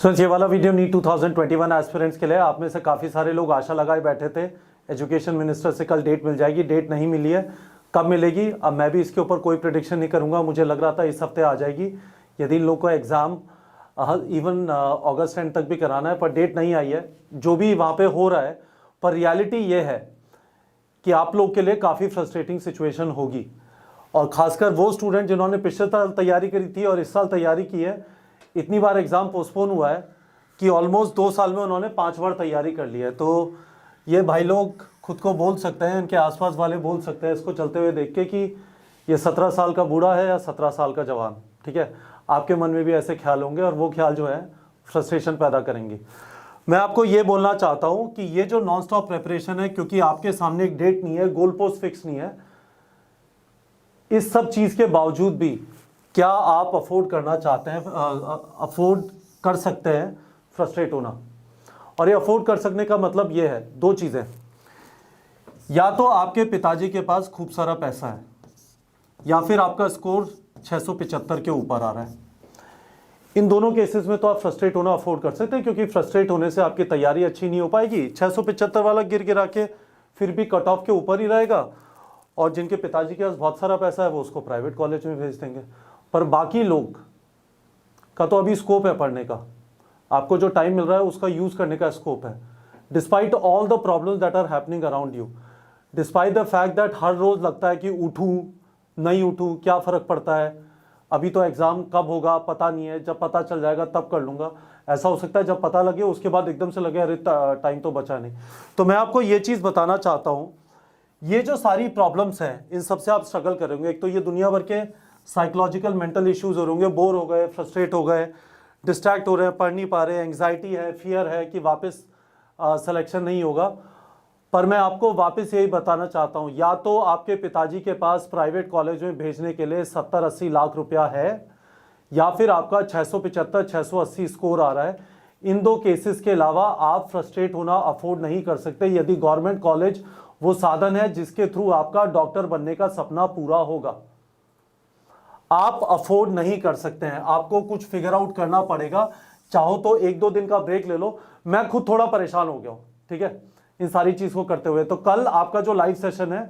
ये वाला video NEET 2021 aspirants के लिए। आप में से काफ़ी सारे लोग आशा लगाए बैठे थे एजुकेशन मिनिस्टर से कल डेट मिल जाएगी। डेट नहीं मिली है, कब मिलेगी? अब मैं भी इसके ऊपर कोई प्रेडिक्शन नहीं करूंगा। मुझे लग रहा था इस हफ्ते आ जाएगी, यदि इन लोगों को एग्ज़ाम इवन अगस्त एंड तक भी कराना है, पर डेट नहीं आई है। जो भी वहाँ पे हो रहा है, पर रियलिटी ये है कि आप लोग के लिए काफ़ी फ्रस्ट्रेटिंग सिचुएशन होगी, और ख़ासकर वो स्टूडेंट जिन्होंने पिछले साल तैयारी करी थी और इस साल तैयारी की है। इतनी बार एग्ज़ाम पोस्टपोन हुआ है कि ऑलमोस्ट 2 साल में उन्होंने 5 बार तैयारी कर ली है। तो ये भाई लोग खुद को बोल सकते हैं, इनके आसपास वाले बोल सकते हैं इसको चलते हुए देख के कि ये 17 साल का बूढ़ा है या 17 साल का जवान। ठीक है, आपके मन में भी ऐसे ख्याल होंगे और वो ख्याल जो है फ्रस्ट्रेशन पैदा करेंगे। मैं आपको ये बोलना चाहता हूँ कि ये जो नॉन स्टॉप प्रेपरेशन है, क्योंकि आपके सामने एक डेट नहीं है, गोल पोस्ट फिक्स नहीं है, इस सब चीज़ के बावजूद भी क्या आप अफोर्ड करना चाहते हैं, अफोर्ड कर सकते हैं फ्रस्ट्रेट होना? और ये अफोर्ड कर सकने का मतलब ये है, 2 चीज़ें। या तो आपके पिताजी के पास खूब सारा पैसा है, या फिर आपका स्कोर 675 के ऊपर आ रहा है। इन दोनों केसेस में तो आप फ्रस्ट्रेट होना अफोर्ड कर सकते हैं, क्योंकि फ्रस्ट्रेट होने से आपकी तैयारी अच्छी नहीं हो पाएगी। 675 वाला गिर गिरा के फिर भी कट ऑफ के ऊपर ही रहेगा, और जिनके पिताजी के पास बहुत सारा पैसा है वो उसको प्राइवेट कॉलेज में भेज देंगे। पर बाकी लोग का तो अभी स्कोप है पढ़ने का, आपको जो टाइम मिल रहा है उसका यूज़ करने का स्कोप है। Despite all the problems that are happening around you, despite the fact that हर रोज़ लगता है कि उठूँ नहीं उठूँ, क्या फ़र्क पड़ता है, अभी तो एग्ज़ाम कब होगा पता नहीं है, जब पता चल जाएगा तब कर लूँगा। ऐसा हो सकता है जब पता लगे उसके बाद एकदम से लगे अरे टाइम तो बचा नहीं। तो मैं आपको ये चीज़ बताना चाहता हूँ, ये जो सारी प्रॉब्लम्स हैं इन सबसे आप स्ट्रगल करेंगे। एक तो ये दुनिया भर के साइकोलॉजिकल मेंटल इश्यूज हो होंगे, बोर हो गए, फ्रस्ट्रेट हो गए, डिस्ट्रैक्ट हो रहे हैं, पढ़ नहीं पा रहे, एंग्जाइटी है, फियर है कि वापस सिलेक्शन नहीं होगा। पर मैं आपको वापस यही बताना चाहता हूँ, या तो आपके पिताजी के पास प्राइवेट कॉलेज में भेजने के लिए 70-80 लाख रुपया है, या फिर आपका 675-680 स्कोर आ रहा है। इन 2 केसेस के अलावा आप फ्रस्ट्रेट होना अफोर्ड नहीं कर सकते, यदि गवर्नमेंट कॉलेज वो साधन है जिसके थ्रू आपका डॉक्टर बनने का सपना पूरा होगा। आप अफोर्ड नहीं कर सकते हैं, आपको कुछ फिगर आउट करना पड़ेगा। चाहो तो 1-2 दिन का ब्रेक ले लो। मैं खुद थोड़ा परेशान हो गया हूं, ठीक है, इन सारी चीज को करते हुए। तो कल आपका जो लाइव सेशन है,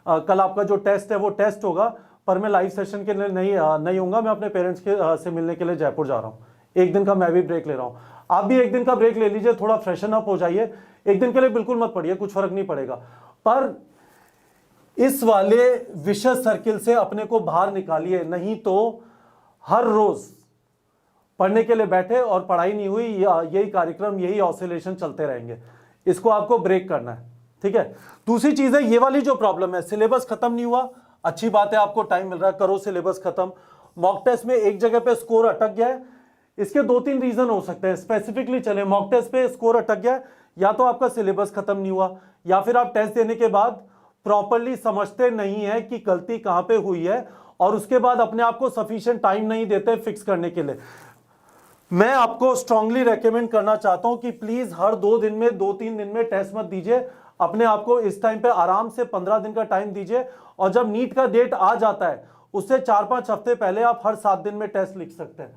कल आपका जो टेस्ट है वो टेस्ट होगा, पर मैं लाइव सेशन के लिए नहीं होऊंगा। मैं अपने पेरेंट्स के से मिलने के लिए जयपुर जा रहा हूँ। 1 दिन का मैं भी ब्रेक ले रहा हूँ, आप भी 1 दिन का ब्रेक ले लीजिए, थोड़ा फ्रेशन अप हो जाइए। 1 दिन के लिए बिल्कुल मत पढ़िए, कुछ फर्क नहीं पड़ेगा, पर इस वाले विशेष सर्किल से अपने को बाहर निकालिए। नहीं तो हर रोज पढ़ने के लिए बैठे और पढ़ाई नहीं हुई, यही कार्यक्रम, यही ऑसिलेशन चलते रहेंगे। इसको आपको ब्रेक करना है, ठीक है। दूसरी चीज है, ये वाली जो प्रॉब्लम है, सिलेबस खत्म नहीं हुआ, अच्छी बात है, आपको टाइम मिल रहा है, करो सिलेबस खत्म। मॉक टेस्ट में एक जगह पे स्कोर अटक गया है, इसके 2-3 रीजन हो सकते हैं। स्पेसिफिकली चले, मॉक टेस्ट पे स्कोर अटक गया है, या तो आपका सिलेबस खत्म नहीं हुआ, या फिर आप टेस्ट देने के बाद प्रॉपर्ली समझते नहीं है कि गलती कहां पे हुई है, और उसके बाद अपने आप को सफिशिएंट टाइम नहीं देते फिक्स करने के लिए। मैं आपको स्ट्रांगली रेकमेंड करना चाहता हूं कि प्लीज हर 2 दिन में, 2-3 दिन में टेस्ट मत दीजिए। अपने आप को इस टाइम पे आराम से 15 दिन का टाइम दीजिए, और जब नीट का डेट आ जाता है उससे 4-5 हफ्ते पहले आप हर 7 दिन में टेस्ट लिख सकते हैं,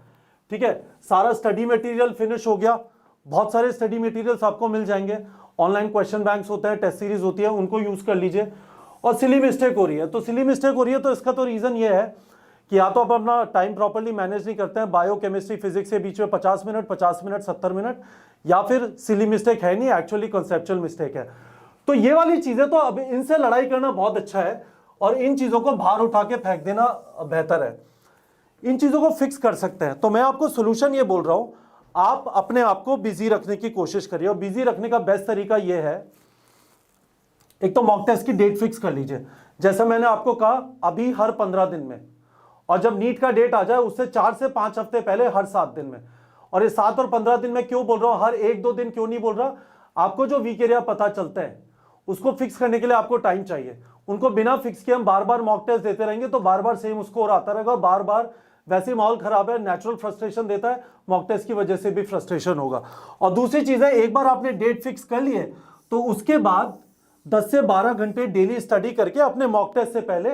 ठीक है। सारा स्टडी मटेरियल फिनिश हो गया, बहुत सारे स्टडी मटेरियल्स आपको मिल जाएंगे। ऑनलाइन क्वेश्चन बैंक्स होते हैं, टेस्ट सीरीज होती है, उनको यूज कर लीजिए। और सिली मिस्टेक हो रही है, तो इसका तो रीजन ये है कि या तो आप अपना टाइम प्रॉपर्ली मैनेज नहीं करते हैं, बायो केमिस्ट्री फिजिक्स के बीच में 50 मिनट 70 मिनट, या फिर सिली मिस्टेक है नहीं, एक्चुअली कंसेप्चुअल मिस्टेक है। तो ये वाली चीजें, तो अब इनसे लड़ाई करना बहुत अच्छा है, और इन चीजों को बाहर उठा के फेंक देना बेहतर है। इन चीजों को फिक्स कर सकते हैं। तो मैं आपको सोल्यूशन ये बोल रहा हूं, आप अपने आप को बिजी रखने की कोशिश करिए, और बिजी रखने का बेस्ट तरीका यह है, एक तो मॉक टेस्ट की डेट फिक्स कर लीजिए। जैसे मैंने आपको कहा, अभी हर 15 दिन में, और जब नीट का डेट आ जाए उससे 4 से 5 हफ्ते पहले हर 7 दिन में। और ये 7 और 15 दिन में क्यों बोल रहा हूं, हर 1-2 दिन क्यों नहीं बोल रहा, आपको जो वीक एरिया पता चलते हैं उसको फिक्स करने के लिए आपको टाइम चाहिए। उनको बिना फिक्स किए हम बार बार मॉक टेस्ट देते रहेंगे तो बार बार सेम स्कोर आता रहेगा, बार बार वैसे ही माहौल खराब है, नेचुरल फ्रस्ट्रेशन देता है, मॉक टेस्ट की वजह से भी फ्रस्ट्रेशन होगा। और दूसरी चीज है, एक बार आपने डेट फिक्स कर लिए तो उसके बाद 10 से 12 घंटे डेली स्टडी करके अपने मॉक टेस्ट से पहले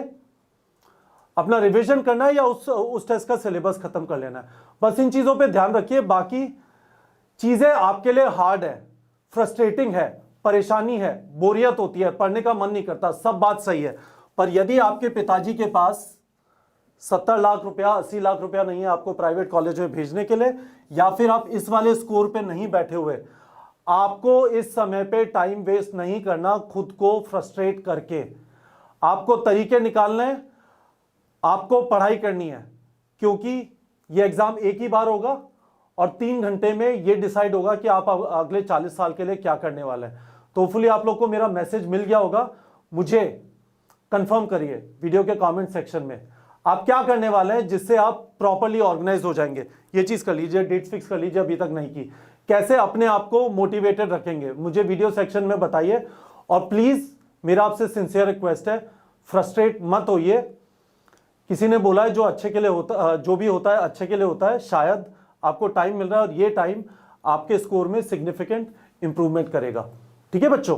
अपना रिवीजन करना है या उस टेस्ट का सिलेबस खत्म कर लेना है। बस इन चीजों पे ध्यान रखिए। बाकी चीजें आपके लिए हार्ड है, फ्रस्ट्रेटिंग है, परेशानी है, बोरियत होती है, पढ़ने का मन नहीं करता, सब बात सही है। पर यदि आपके पिताजी के पास 70 लाख रुपया, 80 लाख रुपया नहीं है आपको प्राइवेट कॉलेज में भेजने के लिए, या फिर आप इस वाले स्कोर पे नहीं बैठे हुए, आपको इस समय पे टाइम वेस्ट नहीं करना खुद को फ्रस्ट्रेट करके। आपको तरीके निकालने हैं, आपको पढ़ाई करनी है, क्योंकि ये एग्जाम एक ही बार होगा और 3 घंटे में ये डिसाइड होगा कि आप अगले 40 साल के लिए क्या करने वाले हैं। तो होपफुली आप लोग को मेरा मैसेज मिल गया होगा। मुझे कंफर्म करिए वीडियो के कमेंट सेक्शन में आप क्या करने वाले हैं जिससे आप प्रॉपर्ली ऑर्गेनाइज हो जाएंगे। ये चीज कर लीजिए, डेट फिक्स कर लीजिए अभी तक नहीं की। कैसे अपने आप को मोटिवेटेड रखेंगे मुझे वीडियो सेक्शन में बताइए। और प्लीज मेरा आपसे सिंसियर रिक्वेस्ट है, फ्रस्ट्रेट मत होइए। किसी ने बोला है जो अच्छे के लिए होता, जो भी होता है अच्छे के लिए होता है। शायद आपको टाइम मिल रहा है और ये टाइम आपके स्कोर में सिग्निफिकेंट इंप्रूवमेंट करेगा। ठीक है बच्चों।